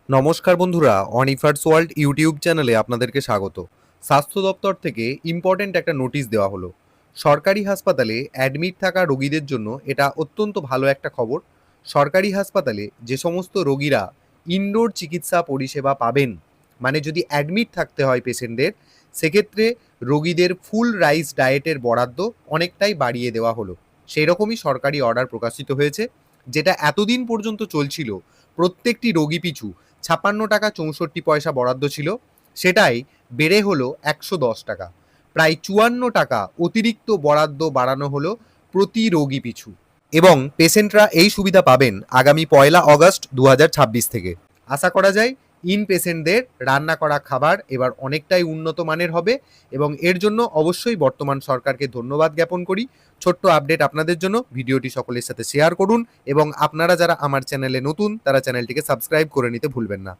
নমস্কার বন্ধুরা, অনিফার্স world YouTube চ্যানেলে আপনাদেরকে স্বাগত। স্বাস্থ্য দপ্তর থেকে ইম্পর্ট্যান্ট একটা নোটিশ দেওয়া হলো। সরকারি হাসপাতালে অ্যাডমিট থাকা রোগীদের জন্য এটা অত্যন্ত ভালো একটা খবর। সরকারি হাসপাতালে যে সমস্ত রোগীরা ইনডোর চিকিৎসা পরিষেবা পাবেন, মানে যদি অ্যাডমিট থাকতে হয় পেশেন্টদের, সেক্ষেত্রে রোগীদের ফুল রাইস ডায়েটের বরাদ্দ অনেকটাই বাড়িয়ে দেওয়া হলো। সেই রকমই সরকারি অর্ডার প্রকাশিত হয়েছে, যেটা এতদিন পর্যন্ত চলছিল। প্রত্যেকটি রোগী পিছু ৫৬ টাকা ৬৪ পয়সা বরাদ্দ ছিল, সেটাই বেড়ে হলো ১১০ টাকা। প্রায় ৫৪ টাকা অতিরিক্ত বরাদ্দ বাড়ানো হলো প্রতি রোগী পিছু। এবং পেশেন্টরা এই সুবিধা পাবেন আগামী ১লা আগস্ট ২০২৬ থেকে। আশা করা যায় ইন পেশেন্টদের রান্না করা খাবার এবার অনেকটাই উন্নত মানের হবে, এবং এর জন্য অবশ্যই বর্তমান সরকারকে ধন্যবাদ জ্ঞাপন করি। ছোট্ট আপডেট আপনাদের জন্য, ভিডিওটি সকলের সাথে শেয়ার করুন এবং আপনারা যারা আমার চ্যানেলে নতুন তারা চ্যানেলটিকে সাবস্ক্রাইব করে নিতে ভুলবেন না।